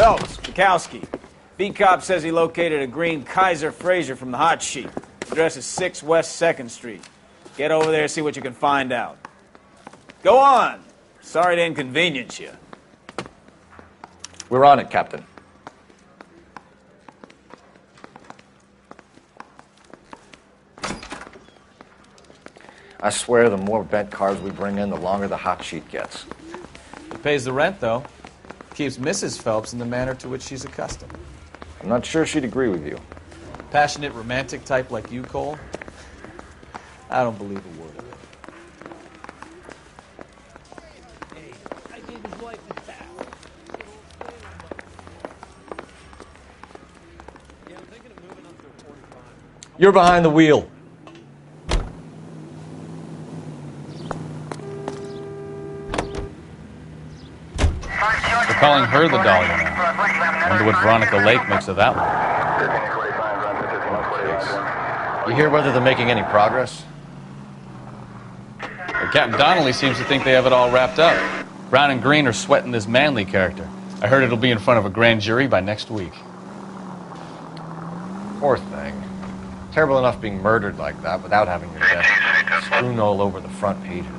Phelps, Bukowski. B-Cop says he located a green Kaiser Frazer from the hot sheet. Address is 6 West 2nd Street. Get over there and see what you can find out. Go on. Sorry to inconvenience you. We're on it, Captain. I swear the more bent cars we bring in, the longer the hot sheet gets. It pays the rent, though. Keeps Mrs. Phelps in the manner to which she's accustomed. I'm not sure she'd agree with you. Passionate, romantic type like you, Cole? I don't believe a word of it. You're behind the wheel. They're calling her the Dahlia now. Wonder what Veronica Lake makes of that one. You hear whether they're making any progress? Well, Captain Donnelly seems to think they have it all wrapped up. Brown and Green are sweating this Manley character. I heard it'll be in front of a grand jury by next week. Poor thing. Terrible enough being murdered like that without having your death strewn all over the front pages.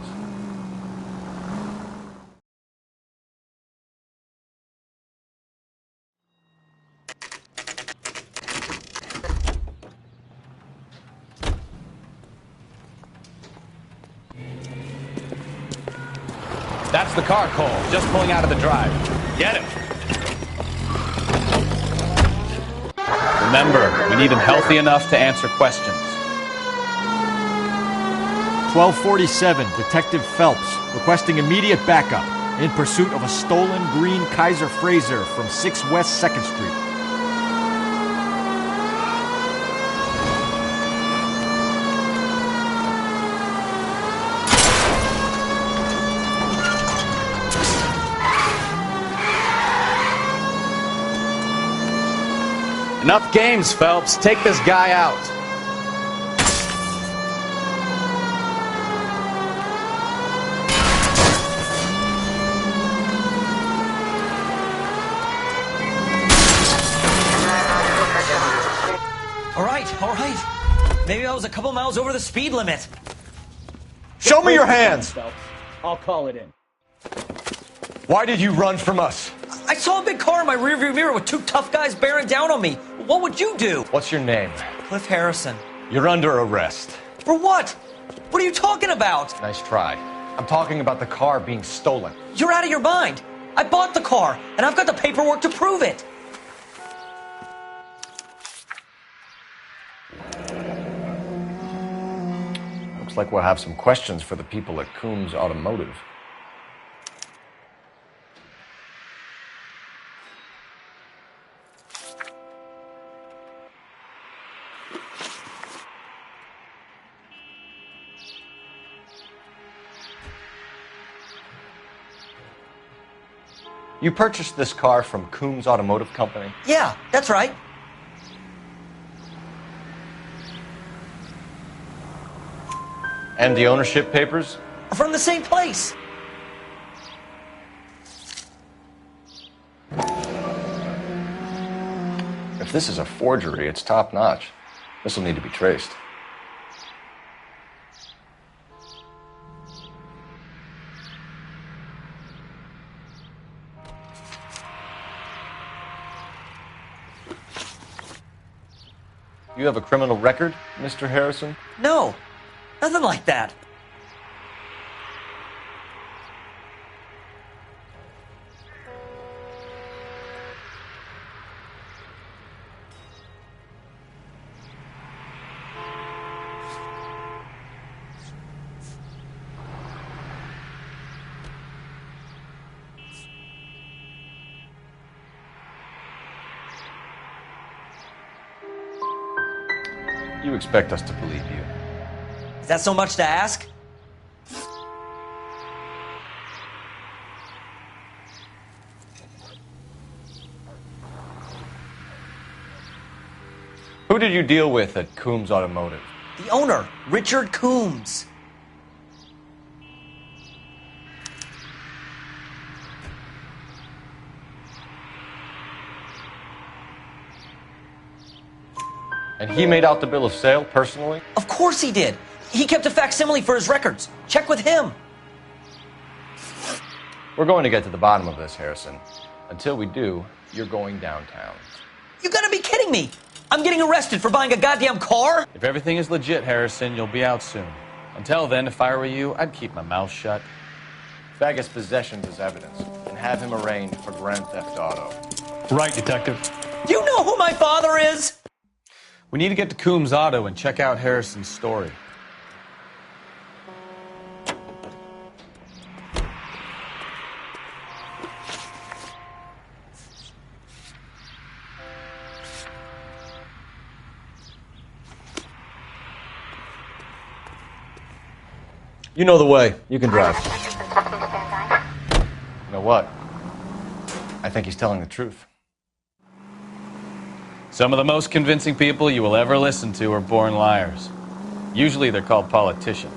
That's the car, Cole. Just pulling out of the drive. Get him. Remember, we need him healthy enough to answer questions. 1247, Detective Phelps, requesting immediate backup in pursuit of a stolen green Kaiser Frazer from 6 West 2nd Street. Enough games, Phelps. Take this guy out. All right. Maybe I was a couple miles over the speed limit. Show me your hands! I'll call it in. Why did you run from us? I saw a big car in my rearview mirror with 2 tough guys bearing down on me. What would you do? What's your name? Cliff Harrison. You're under arrest. For what? What are you talking about? Nice try. I'm talking about the car being stolen. You're out of your mind. I bought the car, and I've got the paperwork to prove it. Looks like we'll have some questions for the people at Coombs Automotive. You purchased this car from Coombs Automotive Company? Yeah, that's right. And the ownership papers? From the same place. If this is a forgery, it's top-notch. This will need to be traced. You have a criminal record, Mr. Harrison? No, nothing like that. You expect us to believe you. Is that so much to ask? Who did you deal with at Coombs Automotive? The owner, Richard Coombs. And he made out the bill of sale personally? Of course he did. He kept a facsimile for his records. Check with him. We're going to get to the bottom of this, Harrison. Until we do, you're going downtown. You gotta be kidding me. I'm getting arrested for buying a goddamn car? If everything is legit, Harrison, you'll be out soon. Until then, if I were you, I'd keep my mouth shut. Fag his possessions as evidence and have him arraigned for grand theft auto. Right, Detective. Do you know who my father is? We need to get to Coombs Auto and check out Harrison's story. You know the way. You can drive. You know what? I think he's telling the truth. Some of the most convincing people you will ever listen to are born liars. Usually they're called politicians.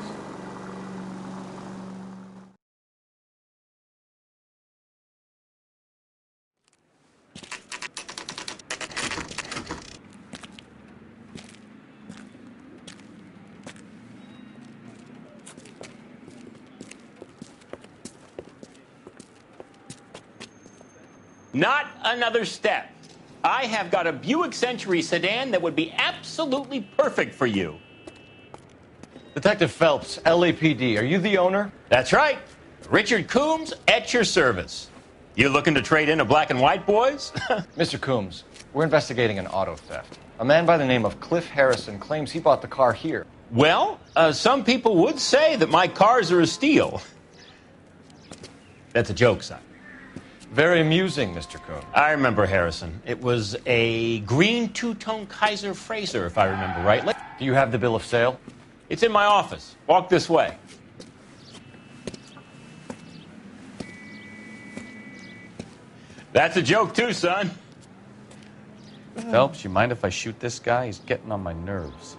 Not another step. I have got a Buick Century sedan that would be absolutely perfect for you. Detective Phelps, LAPD, are you the owner? That's right. Richard Coombs at your service. You looking to trade in a black and white, boys? Mr. Coombs, we're investigating an auto theft. A man by the name of Cliff Harrison claims he bought the car here. Well, some people would say that my cars are a steal. That's a joke, son. Very amusing, Mr. Coombs. I remember Harrison. It was a green two-tone Kaiser Frazer, if I remember right. Do you have the bill of sale? It's in my office. Walk this way. That's a joke, too, son. Phelps, you mind if I shoot this guy? He's getting on my nerves.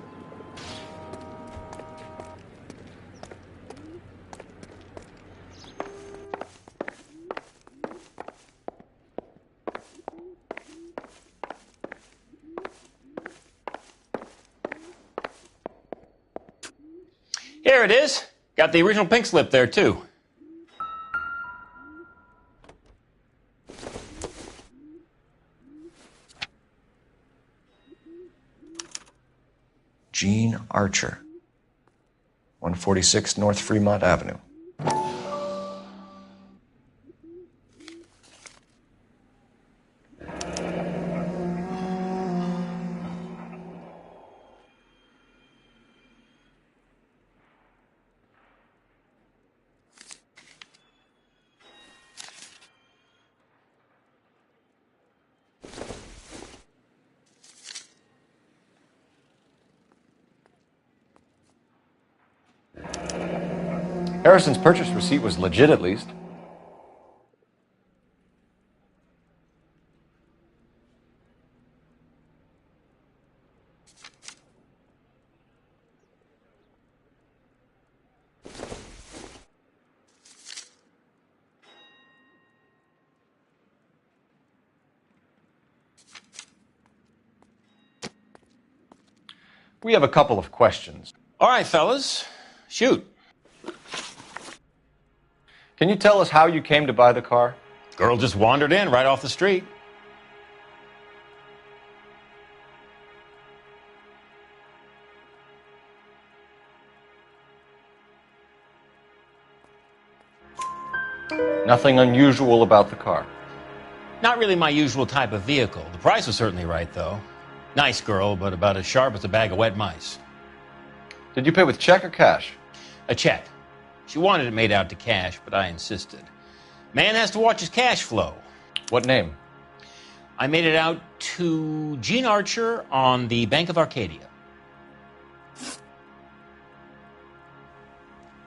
Here it is. Got the original pink slip there, too. Gene Archer, 146 North Fremont Avenue. Harrison's purchase receipt was legit, at least. We have a couple of questions. All right, fellas. Shoot. Can you tell us how you came to buy the car? Girl just wandered in right off the street. Nothing unusual about the car. Not really my usual type of vehicle. The price was certainly right, though. Nice girl, but about as sharp as a bag of wet mice. Did you pay with check or cash? A check. She wanted it made out to cash, but I insisted. Man has to watch his cash flow. What name? I made it out to Gene Archer on the Bank of Arcadia.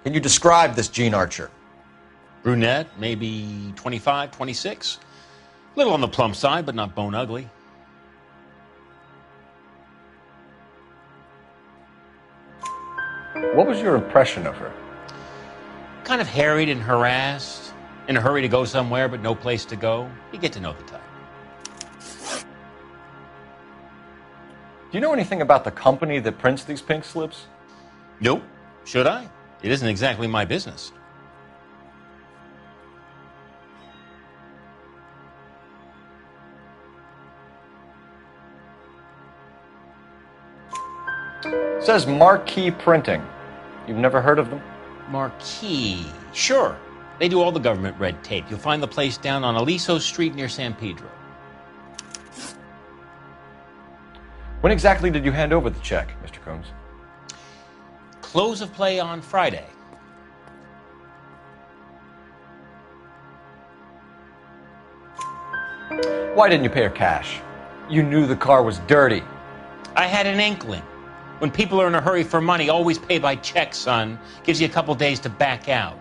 Can you describe this Gene Archer? Brunette, maybe 25, 26. A little on the plump side, but not bone ugly. What was your impression of her? Kind of harried and harassed. In a hurry to go somewhere, but no place to go. You get to know the type. Do you know anything about the company that prints these pink slips? Nope. Should I? It isn't exactly my business. It says Marquee Printing. You've never heard of them? Marquee. Sure. They do all the government red tape. You'll find the place down on Aliso Street near San Pedro. When exactly did you hand over the check, Mr. Coombs? Close of play on Friday. Why didn't you pay her cash? You knew the car was dirty. I had an inkling. When people are in a hurry for money, always pay by check, son. Gives you a couple days to back out.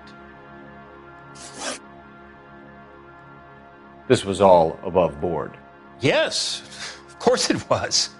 This was all above board. Yes, of course it was.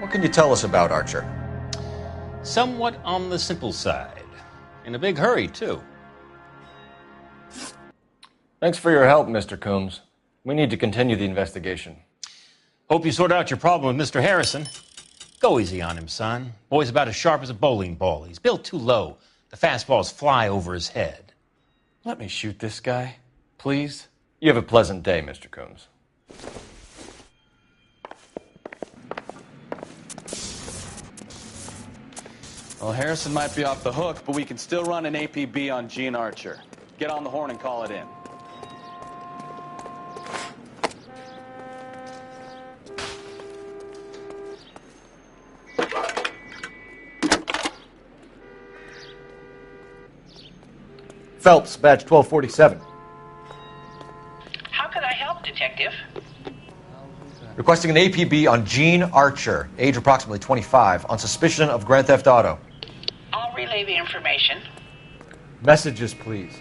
What can you tell us about Archer? Somewhat on the simple side. In a big hurry, too. Thanks for your help, Mr. Coombs. We need to continue the investigation. Hope you sort out your problem with Mr. Harrison. Go easy on him, son. Boy's about as sharp as a bowling ball. He's built too low. The fastballs fly over his head. Let me shoot this guy, please. You have a pleasant day, Mr. Coombs. Well, Harrison might be off the hook, but we can still run an APB on Gene Archer. Get on the horn and call it in. Phelps, badge 1247. How could I help, Detective? Requesting an APB on Gene Archer, age approximately 25, on suspicion of Grand Theft Auto. I'll relay the information. Messages, please.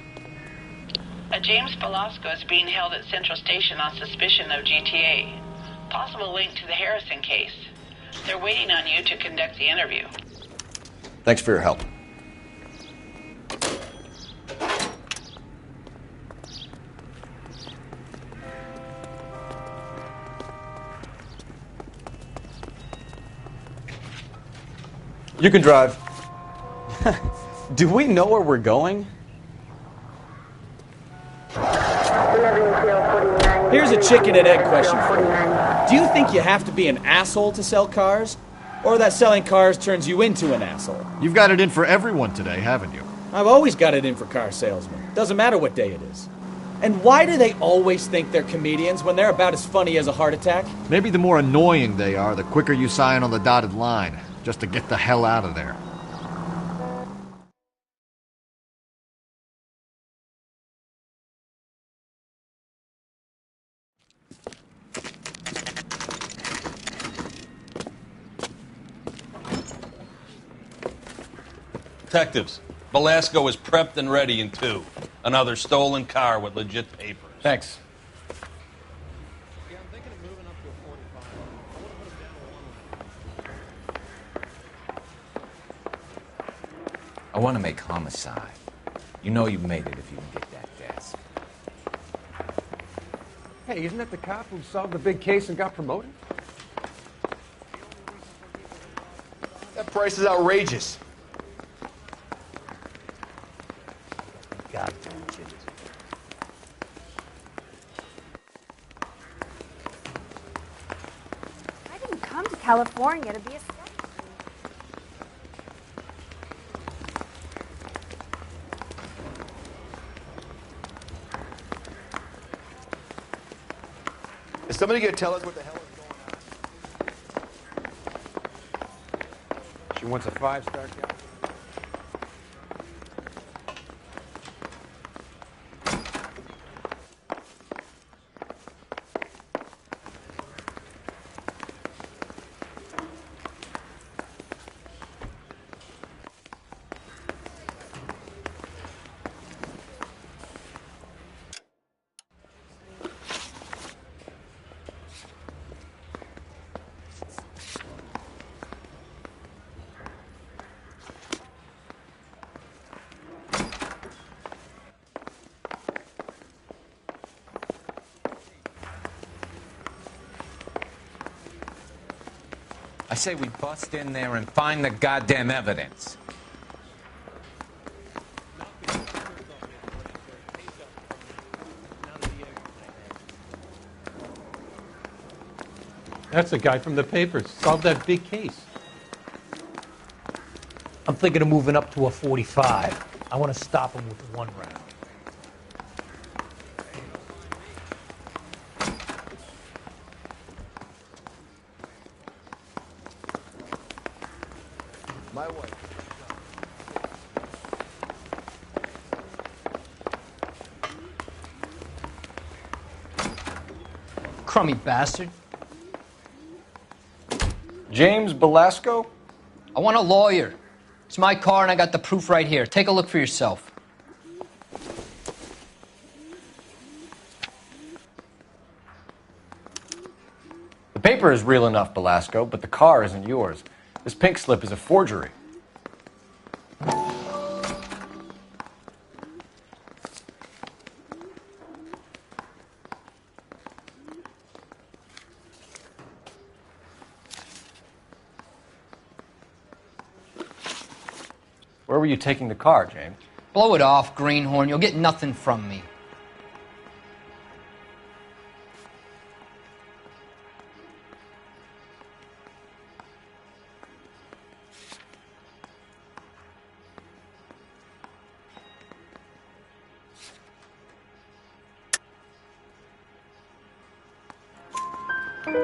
A James Velasco is being held at Central Station on suspicion of GTA. Possible link to the Harrison case. They're waiting on you to conduct the interview. Thanks for your help. You can drive. Do we know where we're going? Here's a chicken and egg question for you. Do you think you have to be an asshole to sell cars? Or that selling cars turns you into an asshole? You've got it in for everyone today, haven't you? I've always got it in for car salesmen. Doesn't matter what day it is. And why do they always think they're comedians when they're about as funny as a heart attack? Maybe the more annoying they are, the quicker you sign on the dotted line, just to get the hell out of there. Detectives, Velasco is prepped and ready in 2. Another stolen car with legit papers. Thanks. I want to make homicide. You know you've made it if you can get that gas. Hey, isn't that the cop who solved the big case and got promoted? That price is outrageous. God damn it. I didn't come to California to be a sketch. Is somebody going to tell us what the hell is going on? She wants a 5-star job. I say we bust in there and find the goddamn evidence. That's the guy from the papers. Solved that big case. I'm thinking of moving up to a 45. I want to stop him with one round. My wife. Crummy bastard. James Belasco? I want a lawyer. It's my car and I got the proof right here. Take a look for yourself. The paper is real enough, Belasco, but the car isn't yours. This pink slip is a forgery. Where were you taking the car, James? Blow it off, Greenhorn. You'll get nothing from me.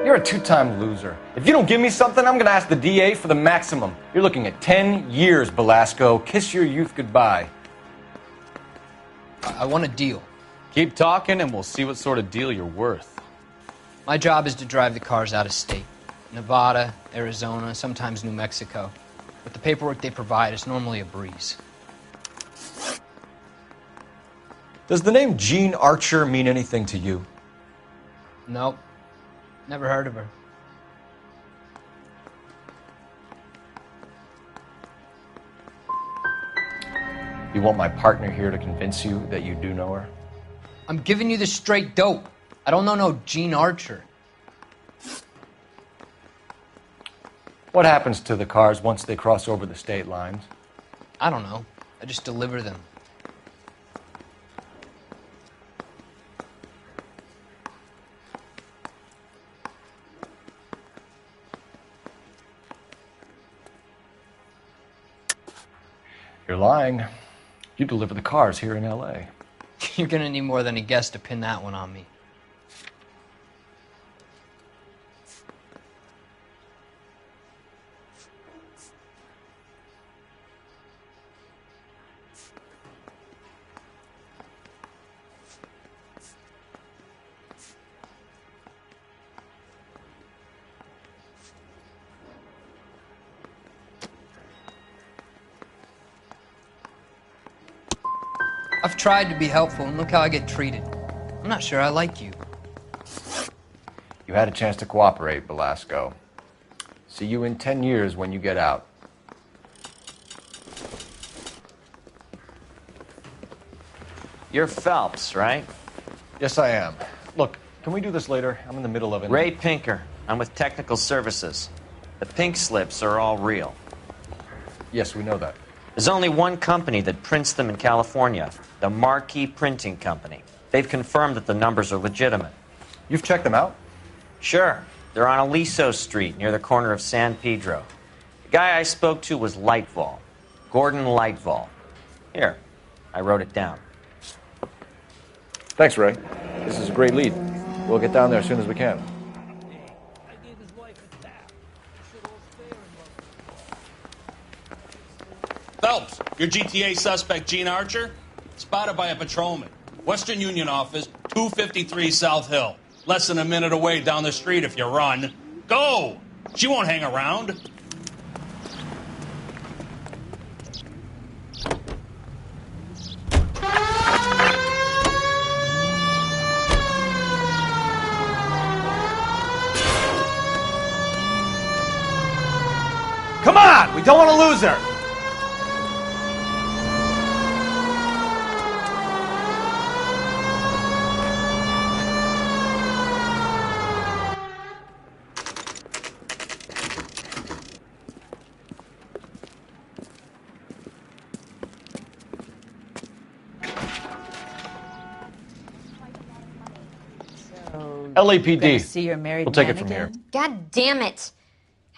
You're a two-time loser. If you don't give me something, I'm going to ask the DA for the maximum. You're looking at 10 years, Belasco. Kiss your youth goodbye. I want a deal. Keep talking and we'll see what sort of deal you're worth. My job is to drive the cars out of state. Nevada, Arizona, sometimes New Mexico. With the paperwork they provide, it's normally a breeze. Does the name Jean Archer mean anything to you? Nope. Never heard of her. You want my partner here to convince you that you do know her? I'm giving you the straight dope. I don't know no Jean Archer. What happens to the cars once they cross over the state lines? I don't know. I just deliver them. You're lying. You deliver the cars here in L.A. You're gonna need more than a guess to pin that one on me. I've tried to be helpful, and look how I get treated. I'm not sure I like you. You had a chance to cooperate, Belasco. See you in 10 years when you get out. You're Phelps, right? Yes, I am. Look, can we do this later? I'm in the middle of it. Ray Pinker. I'm with Technical Services. The pink slips are all real. Yes, we know that. There's only one company that prints them in California, the Marquee Printing Company. They've confirmed that the numbers are legitimate. You've checked them out? Sure. They're on Aliso Street, near the corner of San Pedro. The guy I spoke to was Lightval. Gordon Lightval. Here, I wrote it down. Thanks, Ray. This is a great lead. We'll get down there as soon as we can. Phelps, your GTA suspect, Jean Archer, spotted by a patrolman. Western Union office, 253 South Hill. Less than a minute away down the street if you run. Go! She won't hang around. Come on! We don't want to lose her! LAPD. Gonna see your married We'll take man it from again? here. God damn it.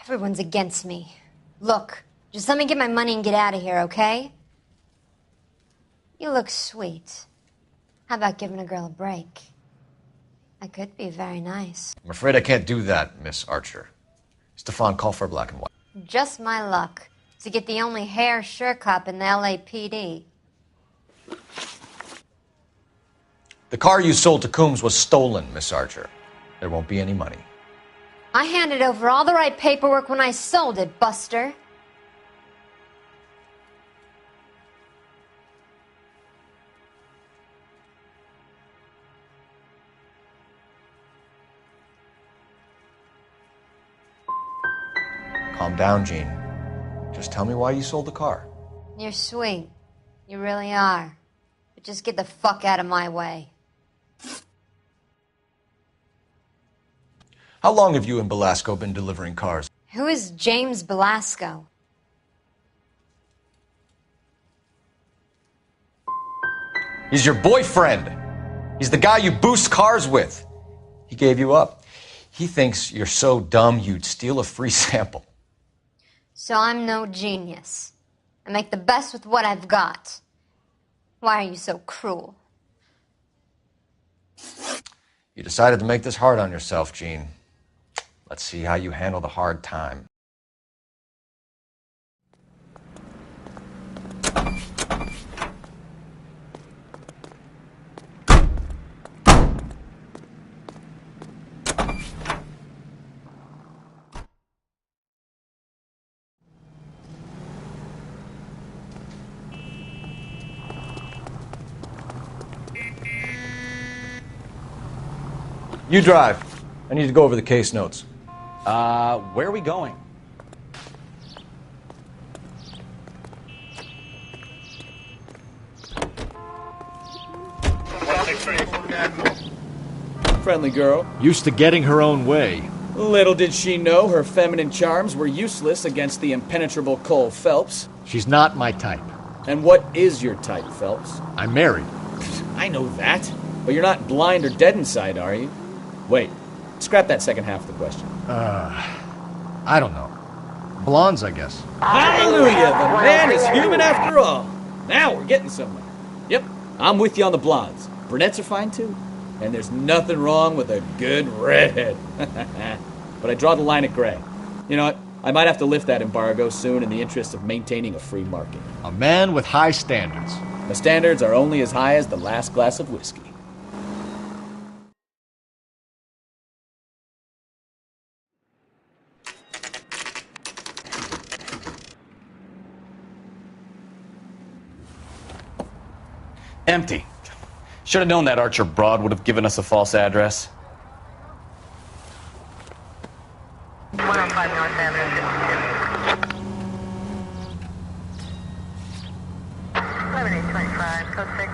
Everyone's against me. Look, just let me get my money and get out of here, okay? You look sweet. How about giving a girl a break? I could be very nice. I'm afraid I can't do that, Miss Archer. Stefan, call for black and white. Just my luck to get the only hair sure cop in the LAPD. The car you sold to Coombs was stolen, Miss Archer. There won't be any money. I handed over all the right paperwork when I sold it, Buster. Calm down, Jean. Just tell me why you sold the car. You're sweet. You really are. But just get the fuck out of my way. How long have you and Belasco been delivering cars? Who is James Belasco? He's your boyfriend. He's the guy you boost cars with. He gave you up. He thinks you're so dumb you'd steal a free sample. So I'm no genius. I make the best with what I've got. Why are you so cruel? You decided to make this hard on yourself, Jean. Let's see how you handle the hard time. You drive. I need to go over the case notes. Where are we going? Friendly girl. Used to getting her own way. Little did she know her feminine charms were useless against the impenetrable Cole Phelps. She's not my type. And what is your type, Phelps? I'm married. I know that. But you're not blind or dead inside, are you? Wait. Scrap that second half of the question. I don't know. Blondes, I guess. Hallelujah! The man is human after all. Now we're getting somewhere. Yep, I'm with you on the blondes. Brunettes are fine too. And there's nothing wrong with a good redhead. But I draw the line at gray. You know what? I might have to lift that embargo soon in the interest of maintaining a free market. A man with high standards. The standards are only as high as the last glass of whiskey. Empty. Should have known that Archer broad would have given us a false address. 105 North Avenue. 11825, code 6.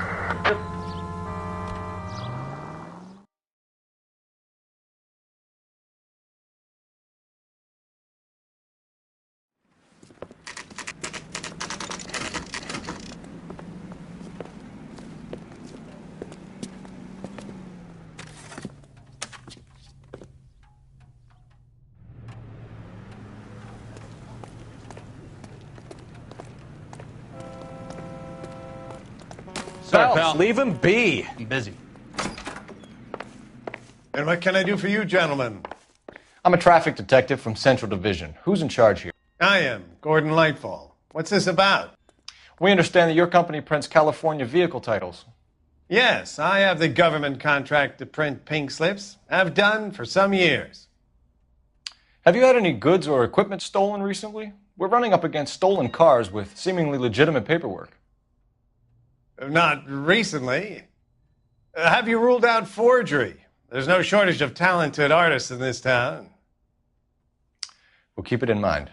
Sorry, pal. Leave him be. I'm busy. And what can I do for you, gentlemen? I'm a traffic detective from Central Division. Who's in charge here? I am, Gordon Lightfall. What's this about? We understand that your company prints California vehicle titles. Yes, I have the government contract to print pink slips. Have done for some years. Have you had any goods or equipment stolen recently? We're running up against stolen cars with seemingly legitimate paperwork. Not recently. Have you ruled out forgery? There's no shortage of talented artists in this town. We'll keep it in mind.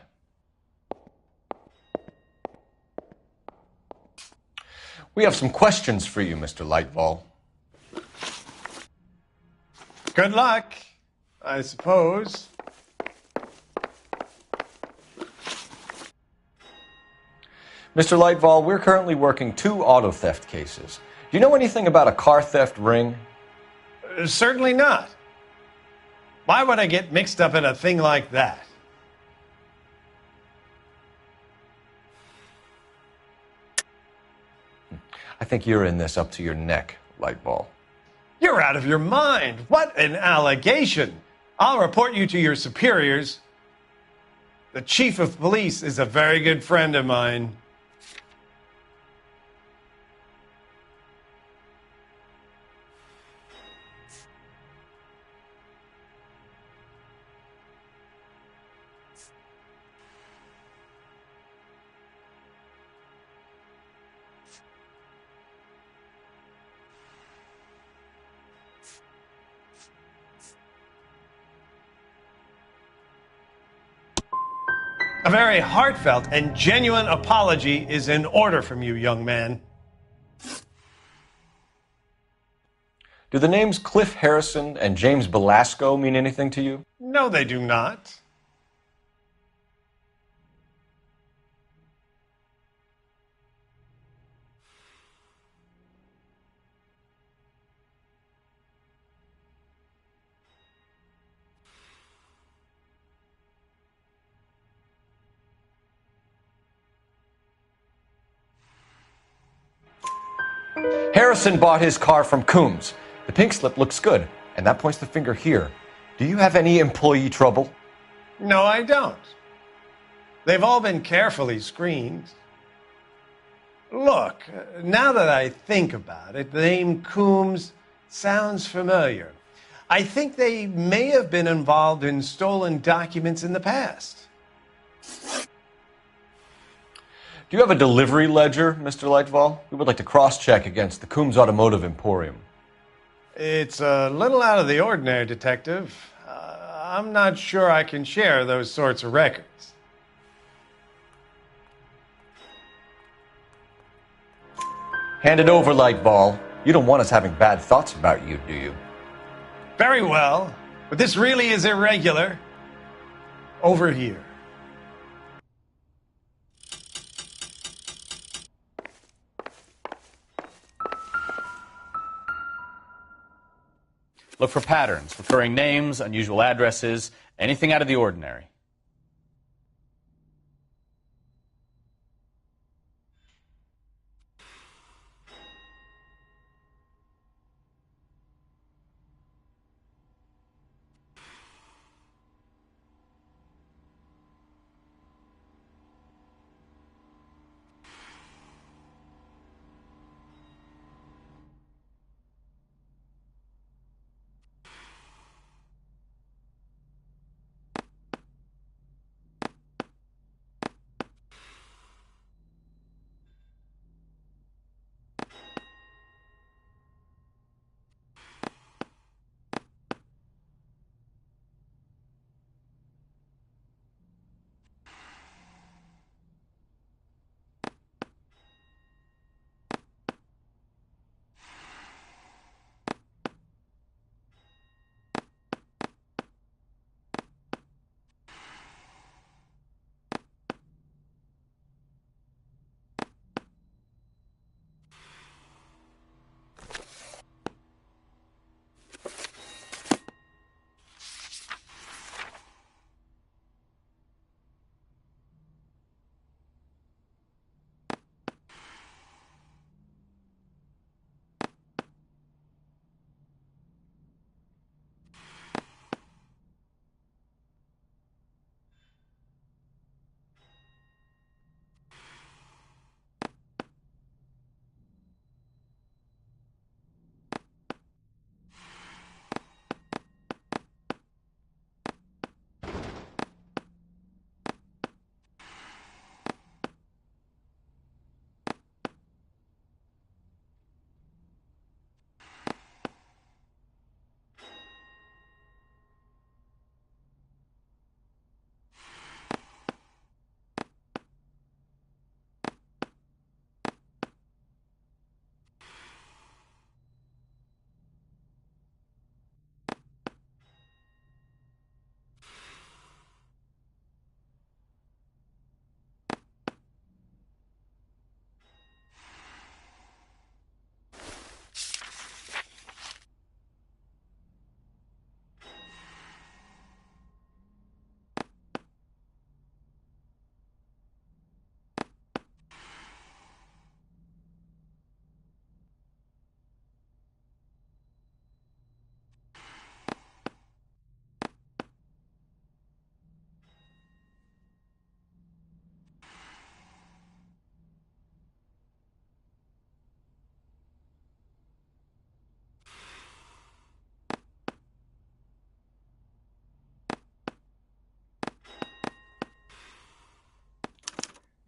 We have some questions for you, Mr. Lightfall. Good luck, I suppose. Mr. Lightfall, we're currently working 2 auto theft cases. Do you know anything about a car theft ring? Certainly not. Why would I get mixed up in a thing like that? I think you're in this up to your neck, Lightball. You're out of your mind. What an allegation. I'll report you to your superiors. The chief of police is a very good friend of mine. A very heartfelt and genuine apology is in order from you, young man. Do the names Cliff Harrison and James Belasco mean anything to you? No, they do not. Harrison bought his car from Coombs. The pink slip looks good, and that points the finger here. Do you have any employee trouble? No, I don't. They've all been carefully screened. Look, now that I think about it, the name Coombs sounds familiar. I think they may have been involved in stolen documents in the past. Do you have a delivery ledger, Mr. Lightval? We would like to cross-check against the Coombs Automotive Emporium. It's a little out of the ordinary, Detective. I'm not sure I can share those sorts of records. Hand it over, Lightball. You don't want us having bad thoughts about you, do you? Very well, but this really is irregular. Over here. Look for patterns, recurring names, unusual addresses, anything out of the ordinary.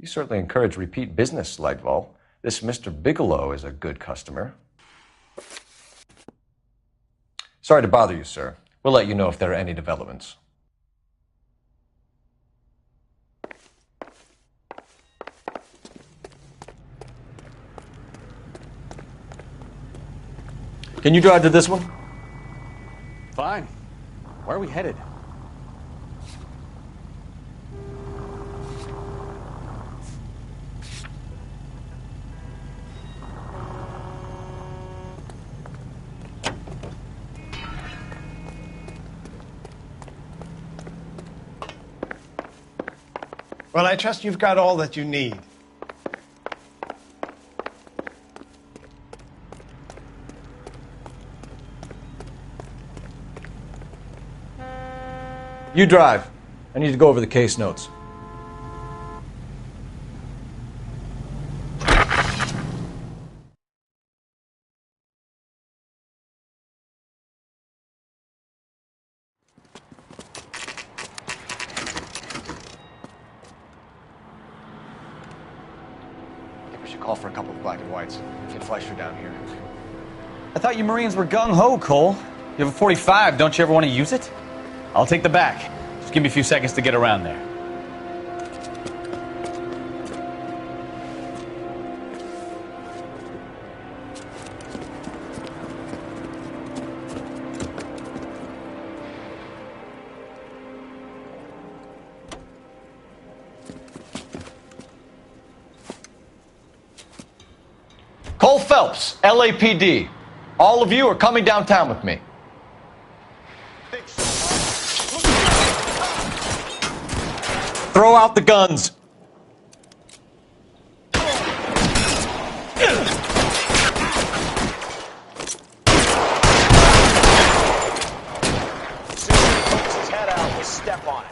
You certainly encourage repeat business, Lightval. This Mr. Bigelow is a good customer. Sorry to bother you, sir. We'll let you know if there are any developments. Can you drive to this one? Fine. Where are we headed? Well, I trust you've got all that you need. You drive. I need to go over the case notes. I think we should call for a couple of black and whites. Get Fleischer down here. I thought you Marines were gung-ho, Cole. You have a 45. Don't you ever want to use it? I'll take the back. Just give me a few seconds to get around there. Cole Phelps, LAPD. All of you are coming downtown with me. Throw out the guns. Step on it.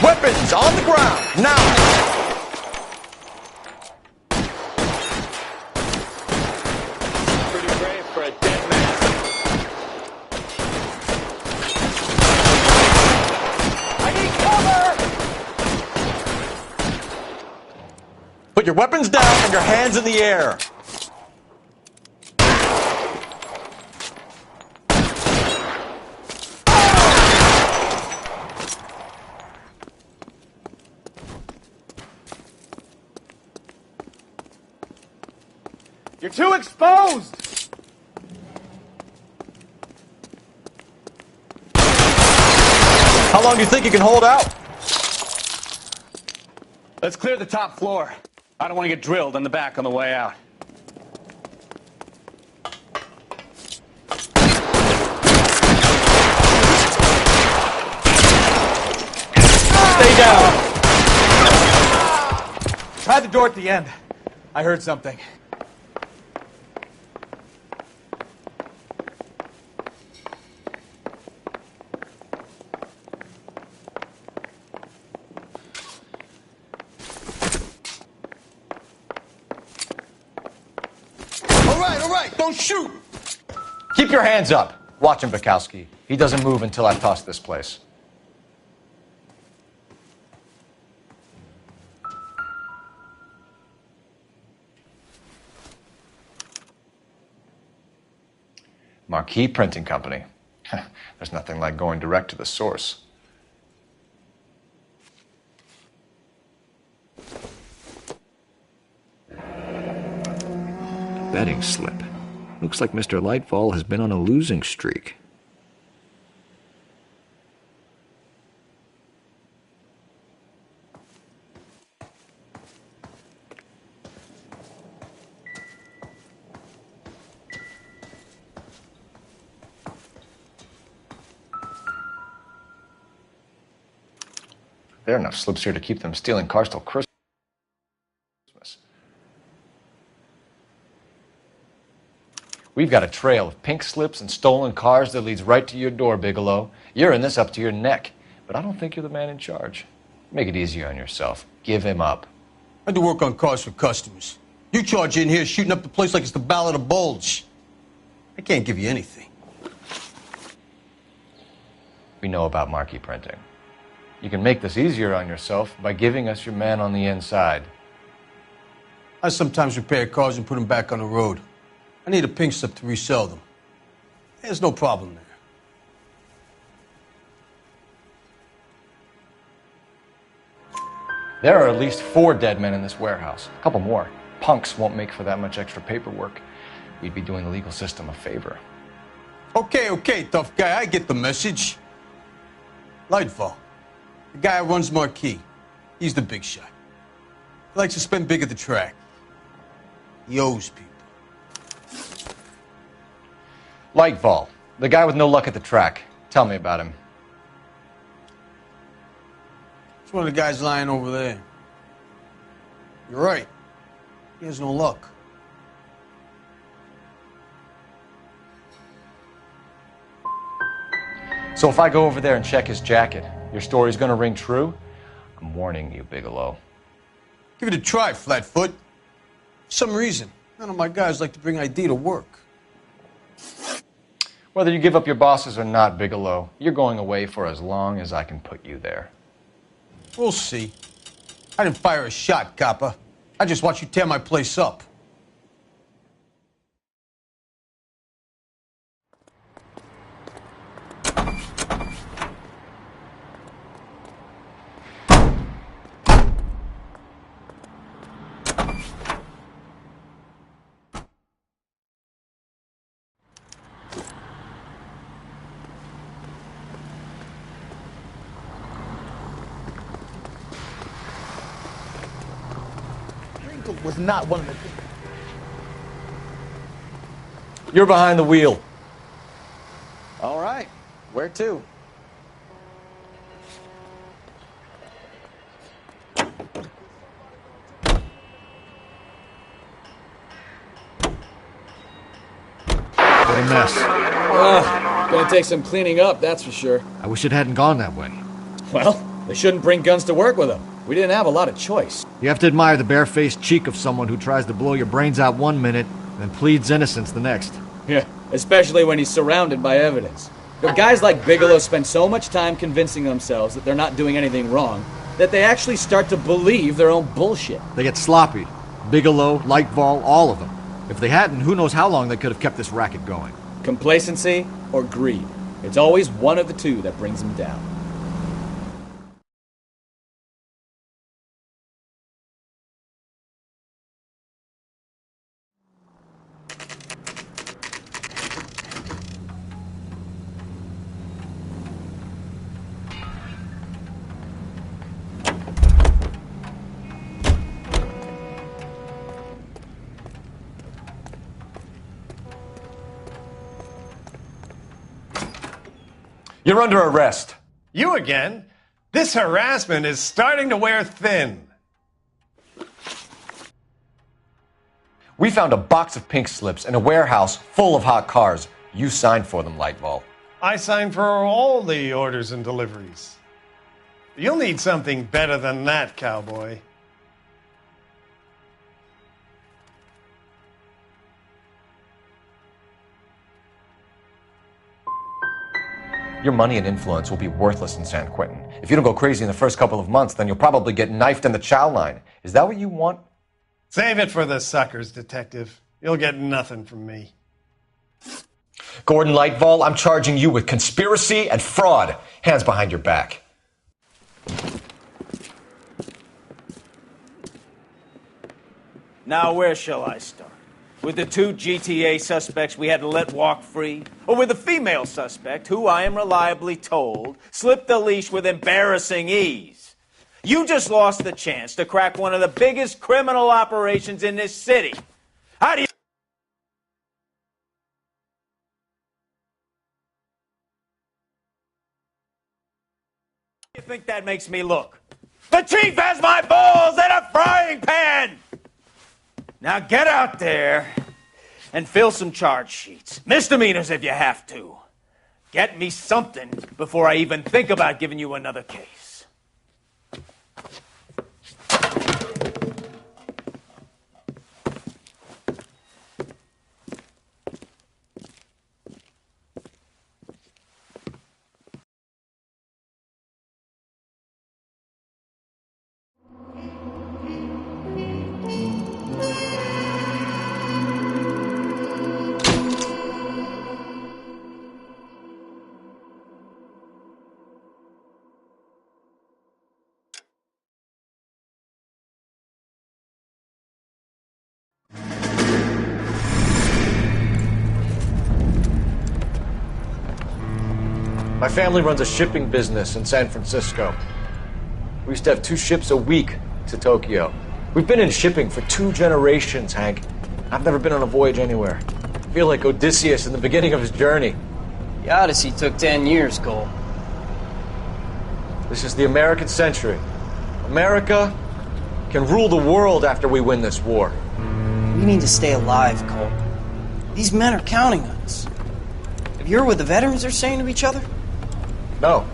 Weapons on the ground, now! Put your weapons down and your hands in the air. You're too exposed! How long do you think you can hold out? Let's clear the top floor. I don't want to get drilled in the back on the way out. Stay down! Try the door at the end. I heard something. All right, don't shoot! Keep your hands up. Watch him, Bukowski. He doesn't move until I toss this place. Marquee Printing Company. There's nothing like going direct to the source. Betting slip. Looks like Mr. Lightfall has been on a losing streak. There are enough slips here to keep them stealing cars till Christmas. We've got a trail of pink slips and stolen cars that leads right to your door, Bigelow. You're in this up to your neck, but I don't think you're the man in charge. Make it easier on yourself. Give him up. I do work on cars for customers. You charge in here shooting up the place like it's the Ballad of Bulge. I can't give you anything. we know about marquee printing. You can make this easier on yourself by giving us your man on the inside. I sometimes repair cars and put them back on the road. I need a pink slip to resell them. There's no problem there. There are at least 4 dead men in this warehouse. A couple more. Punks won't make for that much extra paperwork. We'd be doing the legal system a favor. Okay, tough guy, I get the message. Lightfall, the guy who runs Marquee. He's the big shot. He likes to spend big at the track. He owes people. Lightfall, the guy with no luck at the track. Tell me about him. It's one of the guys lying over there. You're right. He has no luck. So if I go over there and check his jacket, your story's gonna ring true? I'm warning you, Bigelow. Give it a try, Flatfoot. For some reason, none of my guys like to bring ID to work. Whether you give up your bosses or not, Bigelow, you're going away for as long as I can put you there. We'll see. I didn't fire a shot, copper. I just watched you tear my place up. Was not one of the... You're behind the wheel. All right. Where to? What a mess. Gonna take some cleaning up, that's for sure. I wish it hadn't gone that way. Well, they shouldn't bring guns to work with them. We didn't have a lot of choice. You have to admire the barefaced cheek of someone who tries to blow your brains out one minute and then pleads innocence the next. Yeah, especially when he's surrounded by evidence. But guys like Bigelow spend so much time convincing themselves that they're not doing anything wrong that they actually start to believe their own bullshit. They get sloppy. Bigelow, Lightfall, all of them. If they hadn't, who knows how long they could have kept this racket going. Complacency or greed. It's always one of the two that brings them down. You're under arrest. You again? This harassment is starting to wear thin. We found a box of pink slips in a warehouse full of hot cars. You signed for them, Lightfall. I signed for all the orders and deliveries. You'll need something better than that, cowboy. Your money and influence will be worthless in San Quentin. If you don't go crazy in the first couple of months, then you'll probably get knifed in the chow line. Is that what you want? Save it for the suckers, detective. You'll get nothing from me. Gordon Lightfall, I'm charging you with conspiracy and fraud. Hands behind your back. Now, where shall I start? With the 2 GTA suspects we had to let walk free? Or with the female suspect, who I am reliably told slipped the leash with embarrassing ease? You just lost the chance to crack one of the biggest criminal operations in this city. How do you think that makes me look? The chief has my balls in a frying pan! Now get out there and fill some charge sheets. Misdemeanors if you have to. Get me something before I even think about giving you another case. My family runs a shipping business in San Francisco. We used to have 2 ships a week to Tokyo. We've been in shipping for 2 generations, Hank. I've never been on a voyage anywhere. I feel like Odysseus in the beginning of his journey. The Odyssey took 10 years, Cole. This is the American century. America can rule the world after we win this war. We need to stay alive, Cole. These men are counting on us. Have you heard what the veterans are saying to each other? No.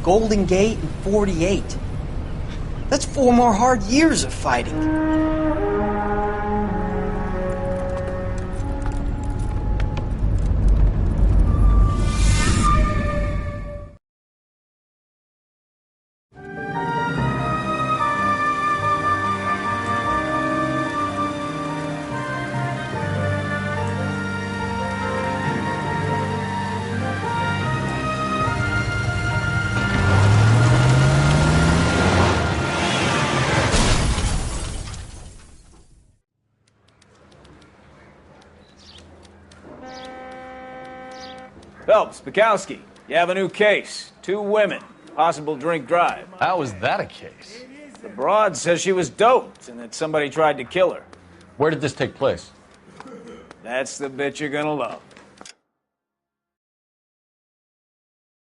Golden Gate and 48. That's 4 more hard years of fighting. Phelps, Bukowski, you have a new case. 2 women, possible drink drive. How was that a case? The broad says she was doped and that somebody tried to kill her. Where did this take place? That's the bit you're gonna love.